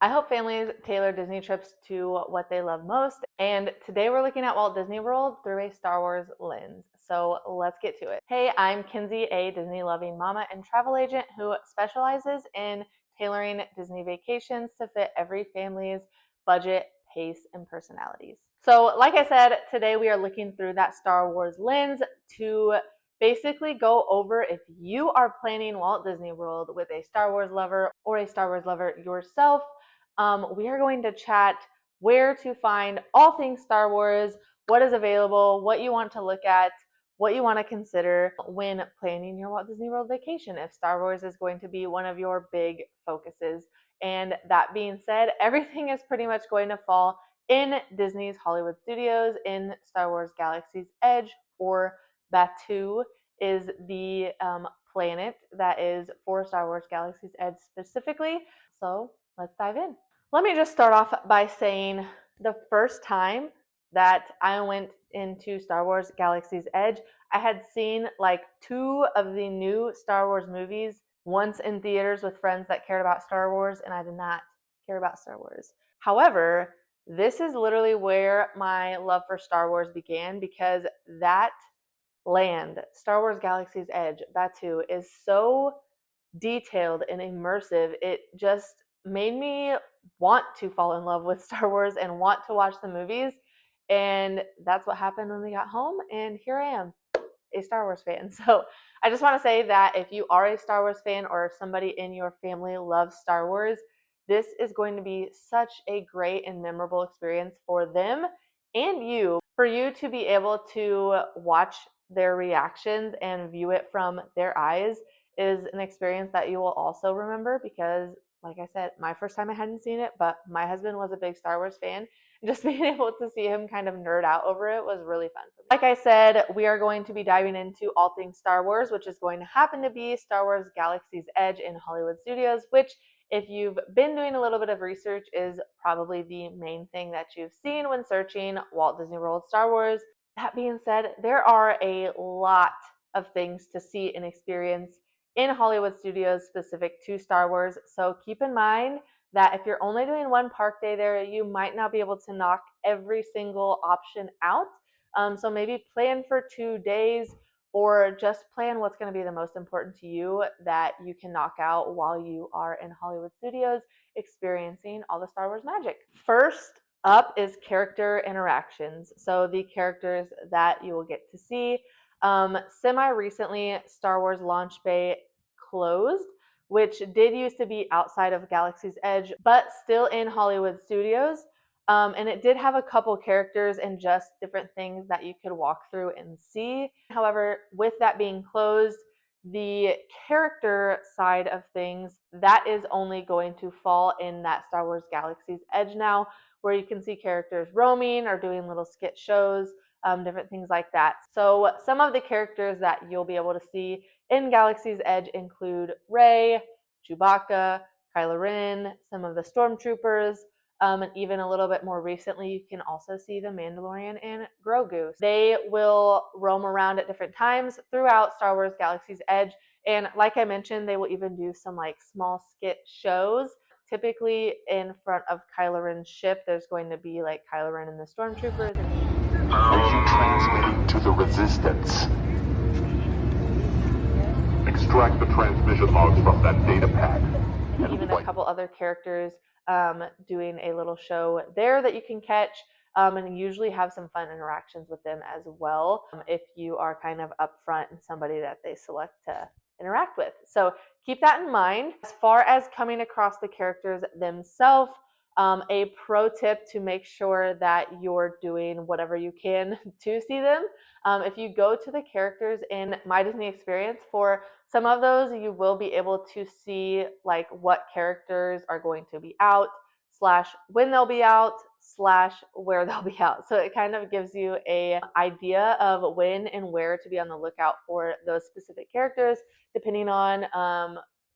I hope families tailor Disney trips to what they love most, and today we're looking at Walt Disney World through a Star Wars lens. So let's get to it. Hey, I'm Kinsey, a Disney-loving mama and travel agent who specializes in tailoring Disney vacations to fit every family's budget, pace, and personalities. So like I said, today we are looking through that Star Wars lens to basically go over if you are planning Walt Disney World with a Star Wars lover or a Star Wars lover yourself. We are going to chat where to find all things Star Wars, what is available, what you want to look at, what you want to consider when planning your Walt Disney World vacation, if Star Wars is going to be one of your big focuses. And that being said, everything is pretty much going to fall in Disney's Hollywood Studios in Star Wars Galaxy's Edge, or Batuu is the planet that is for Star Wars Galaxy's Edge specifically. So let's dive in. Let me just start off by saying the first time that I went into Star Wars Galaxy's Edge, I had seen like 2 of the new Star Wars movies, once in theaters with friends that cared about Star Wars, and I did not care about Star Wars. However, this is literally where my love for Star Wars began, because that land, Star Wars Galaxy's Edge, Batuu, is so detailed and immersive. It just made me want to fall in love with Star Wars and want to watch the movies. And that's what happened when we got home. And here I am, a Star Wars fan. So I just want to say that if you are a Star Wars fan or somebody in your family loves Star Wars, this is going to be such a great and memorable experience for them and you, for you to be able to watch their reactions and view it from their eyes is an experience that you will also remember, because like I said, my first time I hadn't seen it, but my husband was a big Star Wars fan. Just being able to see him kind of nerd out over it was really fun for me. Like I said, we are going to be diving into all things Star Wars, which is going to happen to be Star Wars Galaxy's Edge in Hollywood Studios, which, if you've been doing a little bit of research, is probably the main thing that you've seen when searching Walt Disney World Star Wars. That being said, there are a lot of things to see and experience in Hollywood Studios specific to Star Wars. So keep in mind that if you're only doing one park day there, you might not be able to knock every single option out. So maybe plan for 2 days, or just plan what's going to be the most important to you that you can knock out while you are in Hollywood Studios experiencing all the Star Wars magic. First up is character interactions. So the characters that you will get to see. Semi-recently, Star Wars Launch Bay closed, which did used to be outside of Galaxy's Edge, but still in Hollywood Studios. And it did have a couple characters and just different things that you could walk through and see. However, with that being closed, the character side of things, that is only going to fall in that Star Wars Galaxy's Edge now, where you can see characters roaming or doing little skit shows, different things like that. So some of the characters that you'll be able to see in Galaxy's Edge include Rey, Chewbacca, Kylo Ren, some of the Stormtroopers, and even a little bit more recently, you can also see the Mandalorian and Grogu. They will roam around at different times throughout Star Wars Galaxy's Edge, and like I mentioned, they will even do some like small skit shows. Typically in front of Kylo Ren's ship, there's going to be like Kylo Ren and the Stormtroopers. Mission transmitting to the Resistance. Extract the transmission logs from that data pad. Even a couple other characters doing a little show there that you can catch, and usually have some fun interactions with them as well, if you are kind of upfront and somebody that they select to interact with. So keep that in mind. As far as coming across the characters themselves, a pro tip to make sure that you're doing whatever you can to see them. If you go to the characters in My Disney Experience, for some of those, you will be able to see like what characters are going to be out, slash when they'll be out, slash where they'll be out. So it kind of gives you an idea of when and where to be on the lookout for those specific characters, depending on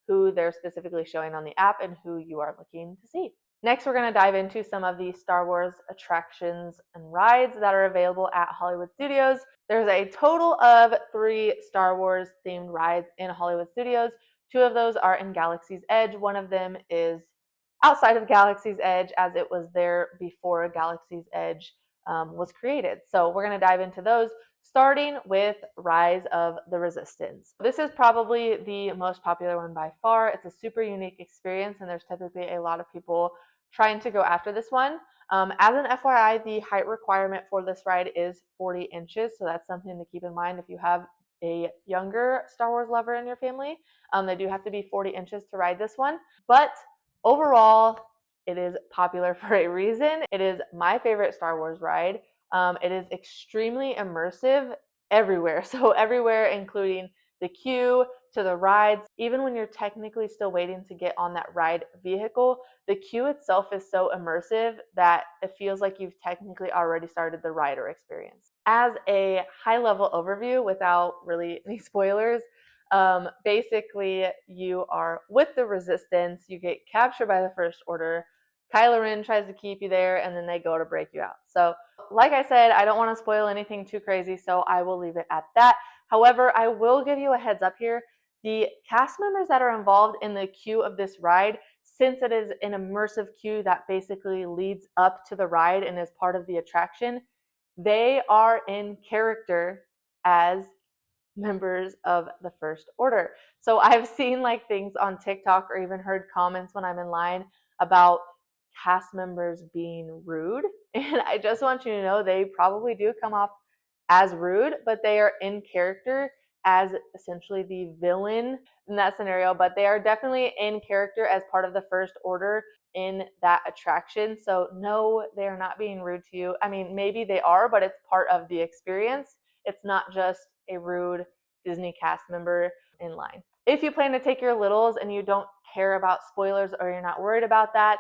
who they're specifically showing on the app and who you are looking to see. Next, we're going to dive into some of the Star Wars attractions and rides that are available at Hollywood Studios. There's a total of 3 Star Wars themed rides in Hollywood Studios. 2 of those are in Galaxy's Edge. One of them is outside of Galaxy's Edge, as it was there before Galaxy's Edge was created. So we're going to dive into those, starting with Rise of the Resistance. This is probably the most popular one by far. It's a super unique experience, and there's typically a lot of people trying to go after this one. As an FYI, the height requirement for this ride is 40 inches, so that's something to keep in mind if you have a younger Star Wars lover in your family. They do have to be 40 inches to ride this one, but overall, it is popular for a reason. It is my favorite Star Wars ride. It is extremely immersive everywhere. So everywhere, including the queue, to the rides. Even when you're technically still waiting to get on that ride vehicle, the queue itself is so immersive that it feels like you've technically already started the rider experience. As a high-level overview, without really any spoilers, basically you are with the Resistance, you get captured by the First Order, Kylo Ren tries to keep you there, and then they go to break you out. So like I said, I don't want to spoil anything too crazy, so I will leave it at that. However, I will give you a heads up here. The cast members that are involved in the queue of this ride, since it is an immersive queue that basically leads up to the ride and is part of the attraction, they are in character as members of the First Order. So I've seen like things on TikTok or even heard comments when I'm in line about cast members being rude. And I just want you to know they probably do come off as rude, but they are in character as essentially the villain in that scenario. But they are definitely in character as part of the First Order in that attraction. So no, they are not being rude to you. I mean, maybe they are, but it's part of the experience. It's not just a rude Disney cast member in line. If you plan to take your littles and you don't care about spoilers or you're not worried about that,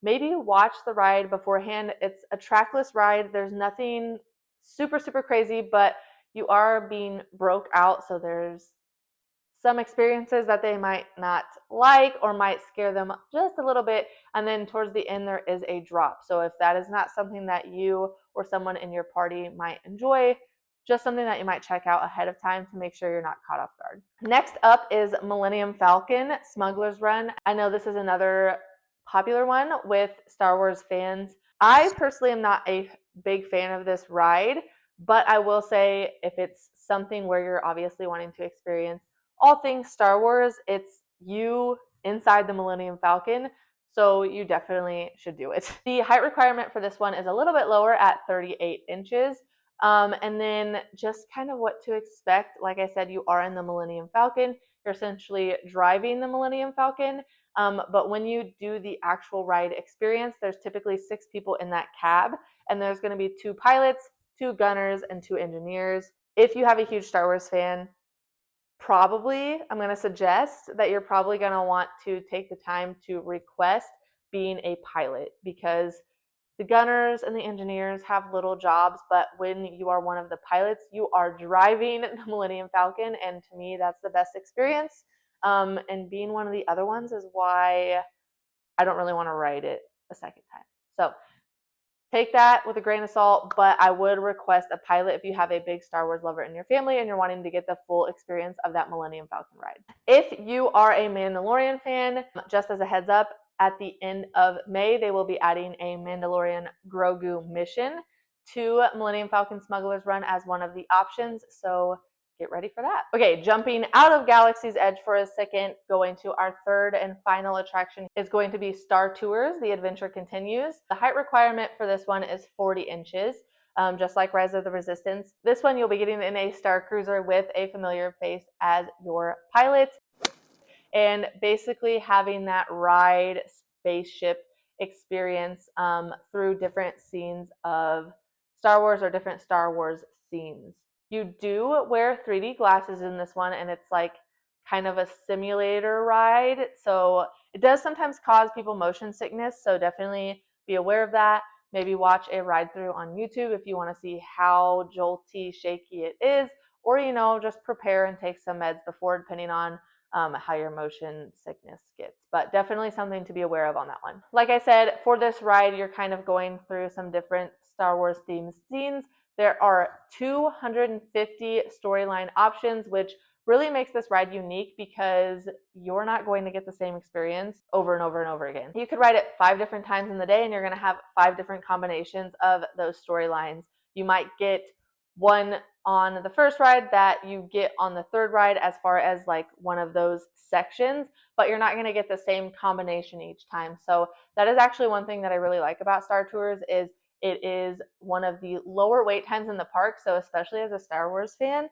maybe watch the ride beforehand. It's a trackless ride. There's nothing super, super crazy, but you are being broke out. So there's some experiences that they might not like or might scare them just a little bit. And then towards the end, there is a drop. So if that is not something that you or someone in your party might enjoy, just something that you might check out ahead of time to make sure you're not caught off guard. Next up is Millennium Falcon Smuggler's Run. I know this is another popular one with Star Wars fans. I personally am not a big fan of this ride, but I will say if it's something where you're obviously wanting to experience all things Star Wars, it's you inside the Millennium Falcon, so you definitely should do it. The height requirement for this one is a little bit lower at 38 inches. And then just kind of what to expect. Like I said, you are in the Millennium Falcon. You're essentially driving the Millennium Falcon. But when you do the actual ride experience, there's typically 6 people in that cab, and there's going to be 2 pilots, 2 gunners, and 2 engineers. If you have a huge Star Wars fan, probably, I'm going to suggest that you're probably going to want to take the time to request being a pilot, because the gunners and the engineers have little jobs, but when you are one of the pilots, you are driving the Millennium Falcon, and to me, that's the best experience. And being one of the other ones is why I don't really want to ride it a second time. So take that with a grain of salt, but I would request a pilot if you have a big Star Wars lover in your family and you're wanting to get the full experience of that Millennium Falcon ride. If you are a Mandalorian fan, just as a heads up, at the end of May, they will be adding a Mandalorian Grogu mission to Millennium Falcon Smugglers Run as one of the options. So get ready for that. Okay, jumping out of Galaxy's Edge for a second, going to our third and final attraction is going to be Star Tours. The adventure continues. The height requirement for this one is 40 inches. Just like Rise of the Resistance. This one you'll be getting in a Star Cruiser with a familiar face as your pilot, and basically having that ride spaceship experience through different scenes of Star Wars or different Star Wars scenes. You do wear 3D glasses in this one, and it's like kind of a simulator ride. So it does sometimes cause people motion sickness. So definitely be aware of that. Maybe watch a ride through on YouTube if you want to see how jolty, shaky it is, or, just prepare and take some meds before, depending on how your motion sickness gets. But definitely something to be aware of on that one. Like I said, for this ride, you're kind of going through some different Star Wars themed scenes. There are 250 storyline options, which really makes this ride unique because you're not going to get the same experience over and over and over again. You could ride it 5 different times in the day and you're going to have 5 different combinations of those storylines. You might get one on the first ride that you get on the third ride as far as like one of those sections, but you're not going to get the same combination each time. So that is actually one thing that I really like about Star Tours is it is one of the lower wait times in the park. So especially as a Star Wars fan,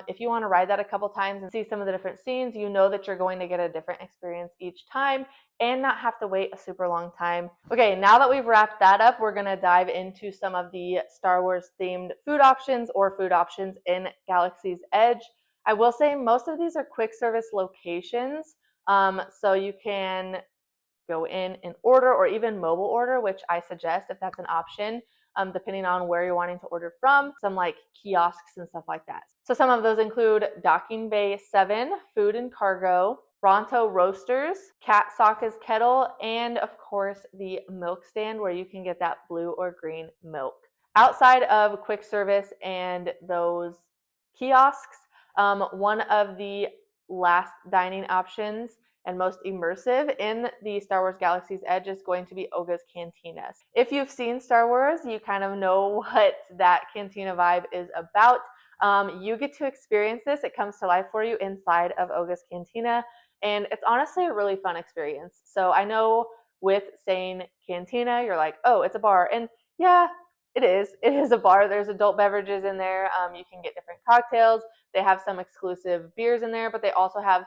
if you want to ride that a couple times and see some of the different scenes, you know that you're going to get a different experience each time and not have to wait a super long time. Okay, now that we've wrapped that up, we're going to dive into some of the Star Wars themed food options or food options in Galaxy's Edge. I will say most of these are quick service locations, so you can go in and order or even mobile order, which I suggest if that's an option, depending on where you're wanting to order from, some like kiosks and stuff like that. So some of those include Docking Bay 7, Food and Cargo, Bronto Roasters, Cat Sokka's Kettle, and of course the milk stand where you can get that blue or green milk. Outside of quick service and those kiosks, one of the last dining options and most immersive in the Star Wars Galaxy's Edge is going to be Oga's Cantina. If you've seen Star Wars, you kind of know what that cantina vibe is about. You get to experience this. It comes to life for you inside of Oga's Cantina, and it's honestly a really fun experience. So I know with saying cantina, you're like, oh, it's a bar. And yeah, it is. It is a bar. There's adult beverages in there. You can get different cocktails. They have some exclusive beers in there, but they also have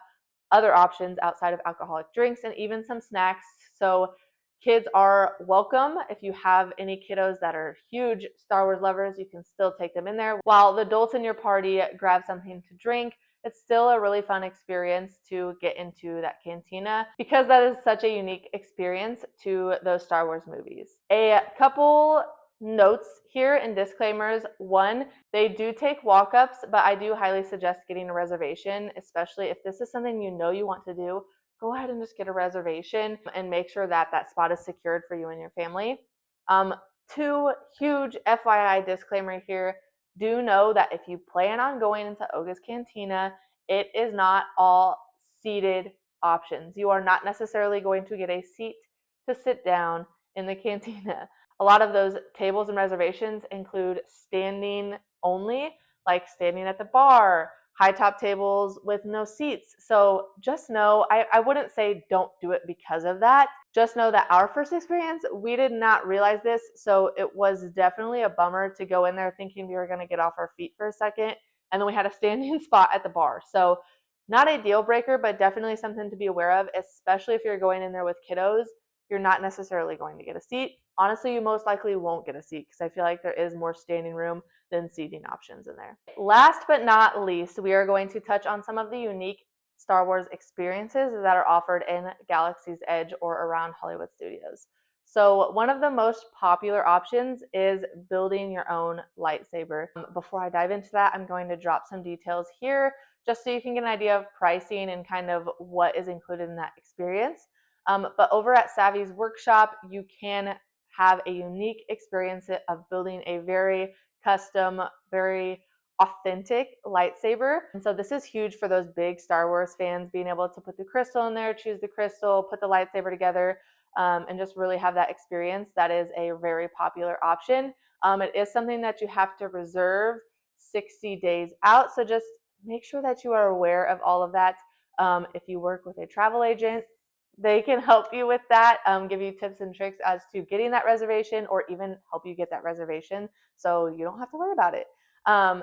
other options outside of alcoholic drinks and even some snacks. So kids are welcome. If you have any kiddos that are huge Star Wars lovers, you can still take them in there. While the adults in your party grab something to drink, it's still a really fun experience to get into that cantina because that is such a unique experience to those Star Wars movies. A couple notes here and disclaimers. One, they do take walk-ups, but I do highly suggest getting a reservation, especially if this is something you know you want to do. Go ahead and just get a reservation and make sure that that spot is secured for you and your family. Two huge FYI disclaimer here. Do know that if you plan on going into Oga's Cantina, it is not all seated options. You are not necessarily going to get a seat to sit down in the cantina. A lot of those tables and reservations include standing only, like standing at the bar, high top tables with no seats. So just know, I wouldn't say don't do it because of that. Just know that our first experience, we did not realize this. So it was definitely a bummer to go in there thinking we were going to get off our feet for a second. And then we had a standing spot at the bar. So not a deal breaker, but definitely something to be aware of, especially if you're going in there with kiddos. You're not necessarily going to get a seat. Honestly, you most likely won't get a seat because I feel like there is more standing room than seating options in there. Last but not least, we are going to touch on some of the unique Star Wars experiences that are offered in Galaxy's Edge or around Hollywood Studios. So one of the most popular options is building your own lightsaber. Before I dive into that, I'm going to drop some details here just so you can get an idea of pricing and kind of what is included in that experience. But over at Savi's workshop, you can have a unique experience of building a very custom, very authentic lightsaber. And so this is huge for those big Star Wars fans, being able to put the crystal in there, choose the crystal, put the lightsaber together, and just really have that experience. That is a very popular option. It is something that you have to reserve 60 days out. So just make sure that you are aware of all of that. If you work with a travel agent, they can help you with that, give you tips and tricks as to getting that reservation or even help you get that reservation so you don't have to worry about it.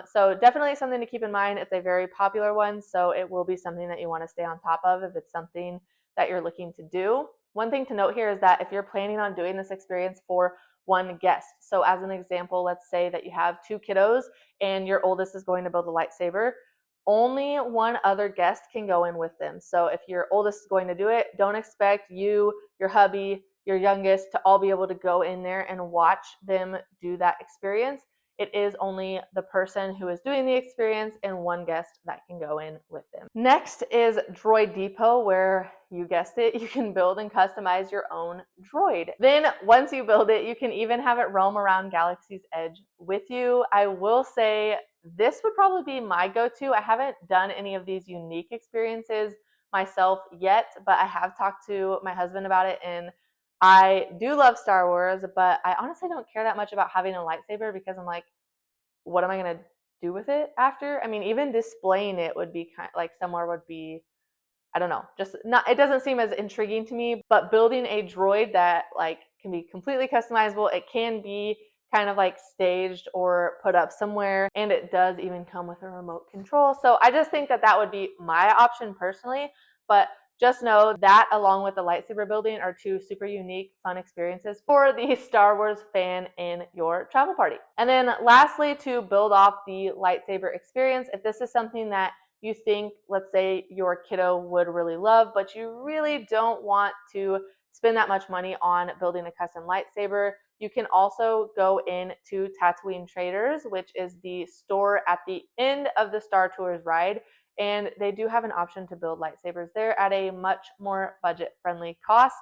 So definitely something to keep in mind. It's a very popular one, so it will be something that you want to stay on top of if it's something that you're looking to do. One thing to note here is that if you're planning on doing this experience for one guest, so as an example, let's say that you have 2 kiddos and your oldest is going to build a lightsaber, only one other guest can go in with them. So if your oldest is going to do it, don't expect you, your hubby, your youngest to all be able to go in there and watch them do that experience. It is only the person who is doing the experience and one guest that can go in with them. Next is Droid Depot, where you guessed it, you can build and customize your own droid. Then once you build it, you can even have it roam around Galaxy's Edge with you. I will say this would probably be my go-to. I haven't done any of these unique experiences myself yet, but I have talked to my husband about it, and I do love Star Wars, but I honestly don't care that much about having a lightsaber because I'm like, what am I gonna do with it after? I mean, even displaying it would be kind like somewhere would be, I don't know, just not, it doesn't seem as intriguing to me, but building a droid that like can be completely customizable, it can be kind of like staged or put up somewhere, and it does even come with a remote control. So I just think that that would be my option personally, but just know that along with the lightsaber building are two super unique, fun experiences for the Star Wars fan in your travel party. And then lastly, to build off the lightsaber experience, if this is something that you think, let's say, your kiddo would really love, but you really don't want to spend that much money on building a custom lightsaber, you can also go into Tatooine Traders, which is the store at the end of the Star Tours ride, and they do have an option to build lightsabers there at a much more budget-friendly cost,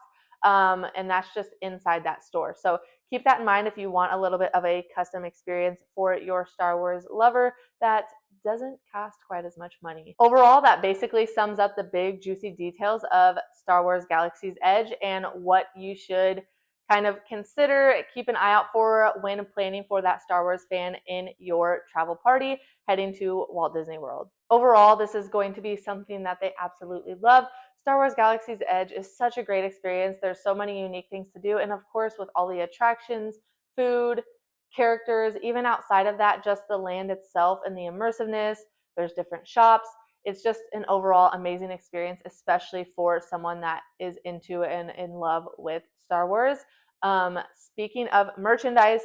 and that's just inside that store. So keep that in mind if you want a little bit of a custom experience for your Star Wars lover that doesn't cost quite as much money. Overall, that basically sums up the big juicy details of Star Wars Galaxy's Edge and what you should kind of consider, keep an eye out for when planning for that Star Wars fan in your travel party heading to Walt Disney World. Overall, this is going to be something that they absolutely love. Star Wars Galaxy's Edge is such a great experience. There's so many unique things to do, and of course, with all the attractions, food, characters, even outside of that, just the land itself and the immersiveness, there's different shops. It's just an overall amazing experience, especially for someone that is into and in love with Star Wars. Speaking of merchandise,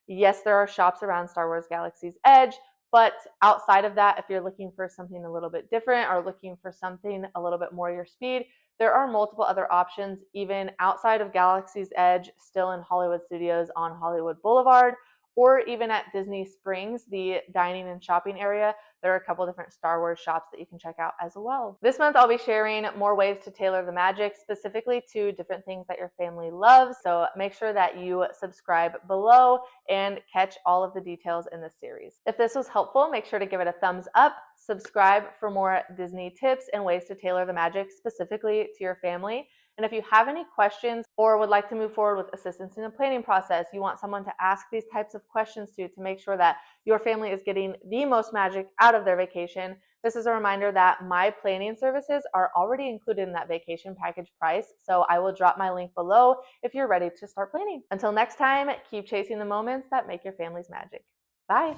yes, there are shops around Star Wars Galaxy's Edge, but outside of that, if you're looking for something a little bit different or looking for something a little bit more your speed, there are multiple other options, even outside of Galaxy's Edge, still in Hollywood Studios on Hollywood Boulevard, or even at Disney Springs, the dining and shopping area. There are a couple different Star Wars shops that you can check out as well. This month, I'll be sharing more ways to tailor the magic specifically to different things that your family loves. So make sure that you subscribe below and catch all of the details in this series. If this was helpful, make sure to give it a thumbs up, subscribe for more Disney tips and ways to tailor the magic specifically to your family. And if you have any questions or would like to move forward with assistance in the planning process, you want someone to ask these types of questions to make sure that your family is getting the most magic out of their vacation, this is a reminder that my planning services are already included in that vacation package price. So I will drop my link below if you're ready to start planning. Until next time, keep chasing the moments that make your family's magic. Bye.